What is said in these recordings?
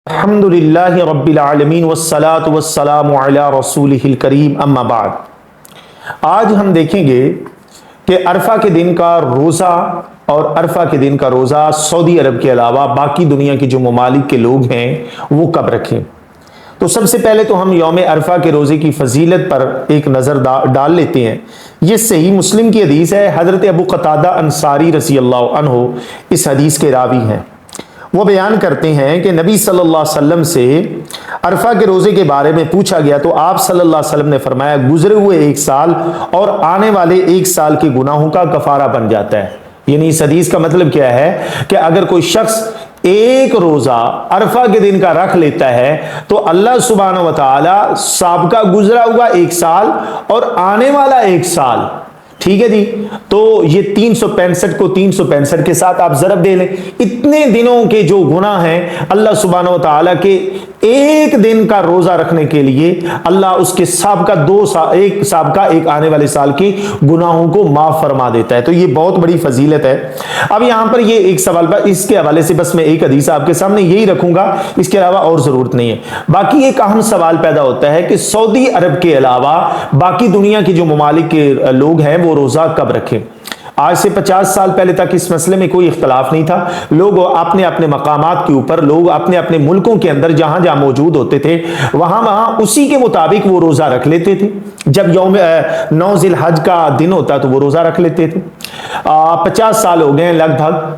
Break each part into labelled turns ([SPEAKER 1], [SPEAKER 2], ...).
[SPEAKER 1] अल्हम्दुलिल्लाहि रब्बिल आलमीन वस्सलातु वस्सलामु अला रसूलिहिल करीम अम्मा बाद। आज हम देखेंगे कि अरफा के दिन का रोज़ा और अरफा के दिन का रोज़ा सऊदी अरब के अलावा बाकी दुनिया के जो ममालिक के लोग हैं वो कब रखें। तो सबसे पहले तो हम यौम अरफा के रोज़े की फजीलत पर एक नज़र डाल लेते हैं। ये सही मुस्लिम की हदीस है। हज़रत अबू क़तादा अंसारी रज़ी अल्लाह अन्हु इस हदीस के रावी हैं। वो बयान करते हैं कि नबी सल्लल्लाहु अलैहि वसल्लम से अरफा के रोज़े के बारे में पूछा गया तो आप सल्लल्लाहु अलैहि वसल्लम ने फरमाया, गुजरे हुए एक साल और आने वाले एक साल के गुनाहों का कफारा बन जाता है। यानी इस हदीस का मतलब क्या है कि अगर कोई शख्स एक रोज़ा अरफा के दिन का रख लेता है तो अल्लाह सुब्हानहू व तआला साबिका गुजरा हुआ एक साल और आने वाला एक साल, ठीक है जी, तो ये 365 को 365 के साथ आप ज़रब दे लें। इतने दिनों के जो गुनाह हैं अल्लाह सुब्हानहू व तआला के एक दिन का रोज़ा रखने के लिए अल्लाह उसके साबिका एक आने वाले साल के गुनाहों को माफ़ फरमा देता है। तो ये बहुत बड़ी फजीलत है। अब यहाँ पर ये एक सवाल पर इसके हवाले से बस मैं एक हदीस आपके सामने यही रखूंगा, इसके अलावा और ज़रूरत नहीं है। बाकी एक अहम सवाल पैदा होता है कि सऊदी अरब के अलावा बाकी दुनिया के जो ममालिक के लोग हैं वो रोज़ा कब रखें। आज से 50 साल पहले तक इस मसले में कोई इख्तलाफ नहीं था। लोग अपने अपने मकामात के ऊपर, लोग अपने अपने मुल्कों के अंदर जहां जहां मौजूद होते थे वहां उसी के मुताबिक वो रोज़ा रख लेते थे। जब यौम 9 ज़िलहज का दिन होता तो वो रोज़ा रख लेते थे। 50 साल हो गए लगभग,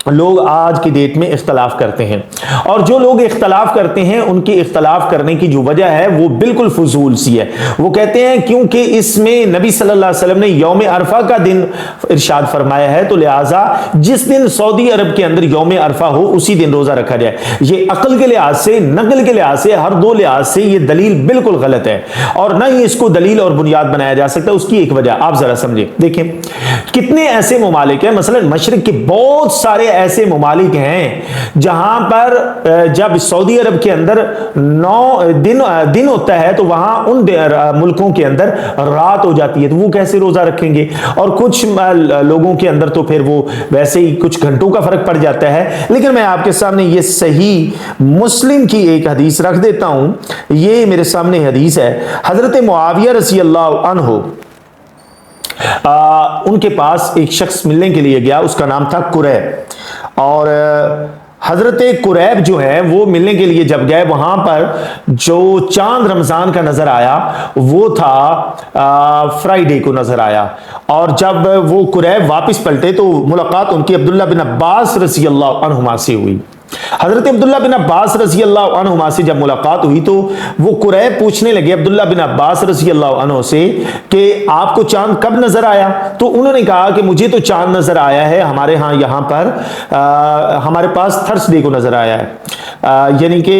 [SPEAKER 1] लोग आज की डेट में इख्तलाफ करते हैं और जो लोग इख्तलाफ करते हैं उनकी इख्तलाफ करने की जो वजह है वो बिल्कुल फजूल सी है। वो कहते हैं क्योंकि इसमें नबी सल्लल्लाहु अलैहि वसल्लम ने यौम अरफा का दिन इरशाद फरमाया है तो लिहाजा जिस दिन सऊदी अरब के अंदर यौम अरफा हो उसी दिन रोज़ा रखा जाए। ये अक्ल के लिहाज से, नकल के लिहाज से, हर दो लिहाज से ये दलील बिल्कुल गलत है और न ही इसको दलील और बुनियाद बनाया जा सकता। उसकी एक वजह आप जरा समझें। देखें कितने ऐसे ममालिक हैं, मसलन मशरिक के बहुत सारे ऐसे ममालिक हैं जहां पर जब सऊदी अरब के अंदर 9 दिन होता है तो वहां उन मुल्कों के अंदर रात हो जाती है, तो वो कैसे रोजा रखेंगे। और कुछ लोगों के अंदर तो फिर वो वैसे ही कुछ घंटों का फर्क पड़ जाता है। लेकिन मैं आपके सामने ये सही मुस्लिम की एक हदीस रख देता हूं। ये मेरे सामने हदीस है। हजरत मुआविया रज़ी अल्लाह अन्हु उनके पास एक शख्स मिलने के लिए गया, उसका नाम था कुरैब। और हजरत कुरैब जो है वो मिलने के लिए जब गए वहां पर जो चांद रमजान का नजर आया वो था फ्राइडे को नजर आया। और जब वो कुरैब वापस पलटे तो मुलाकात उनकी अब्दुल्ला बिन अब्बास रज़ी अल्लाह अन्हुमा से हुई। हजरत अब्दुल्ला बिन अब्बास रज़ी अल्लाह अन्हुमा से जब मुलाकात हुई तो वो कुरैब पूछने लगे अब्दुल्ला बिन अब्बास रज़ी अल्लाह अन्हु से कि आपको चांद कब नजर आया। तो उन्होंने कहा कि मुझे तो चांद नजर आया है हमारे यहाँ पर हमारे पास थर्सडे को नजर आया है, यानी कि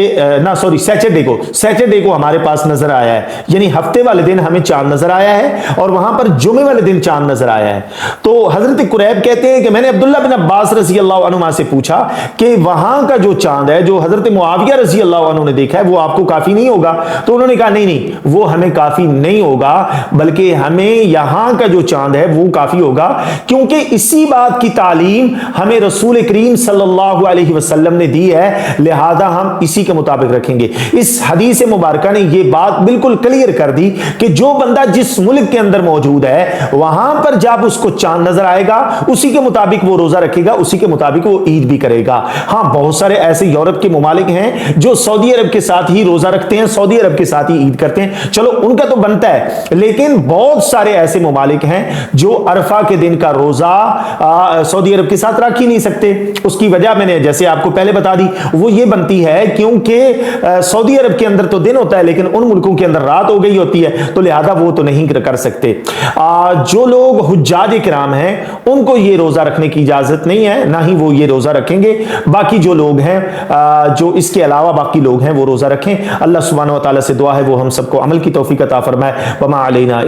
[SPEAKER 1] सैटरडे को हमारे पास नजर आया है, यानी हफ्ते वाले दिन हमें चांद नजर आया है और वहां पर जुमे वाले दिन चांद नजर आया है। तो हजरत कुरैब कहते हैं कि मैंने अब्दुल्ला बिन अब्बास रज़ी अल्लाह अन्हुमा से पूछा कि वहां का जो चांद है जो हजरत मुआविया रज़ी अल्लाह अन्हु ने देखा है वो आपको काफी नहीं होगा। तो उन्होंने कहा नहीं, वो हमें काफी नहीं होगा बल्कि हमें यहां का जो चांद है वो काफी होगा, क्योंकि इसी बात की तालीम हमें रसूल करीम सल्लल्लाहु अलैहि वसल्लम ने दी है, लिहाजा हम इसी के मुताबिक रखेंगे। इस हदीस मुबारका ने यह बात बिल्कुल क्लियर कर दी कि जो बंदा जिस मुल्क के अंदर मौजूद है वहां पर जब उसको चांद नजर आएगा उसी के मुताबिक वो रोजा रखेगा, उसी के मुताबिक वो ईद भी करेगा। हाँ, बहुत सारे ऐसे यूरोप के ममालिक हैं जो सऊदी अरब के साथ ही रोजा रखते हैं, सऊदी अरब के साथ ही ईद करते हैं, चलो उनका तो बनता है। लेकिन बहुत सारे ऐसे ममालिक हैं जो अरफा के दिन का रोजा सऊदी अरब के साथ रख ही नहीं सकते। उसकी वजह मैंने जैसे आपको पहले बता दी, वो ये बनती है क्योंकि सऊदी अरब के अंदर तो दिन होता है लेकिन उन मुल्कों के अंदर रात हो गई होती है, तो लिहाजा वो तो नहीं कर सकते। जो लोग हुज्जाज किराम हैं उनको ये रोजा रखने की इजाजत नहीं है, ना ही वो ये रोजा रखेंगे। बाकी जो लोग हैं जो इसके अलावा बाकी लोग हैं वो रोजा रखें। अल्लाह सुब्हानहू व तआला से दुआ है वो हम सबको अमल की तौफीक अता फरमाए। वमा अलैना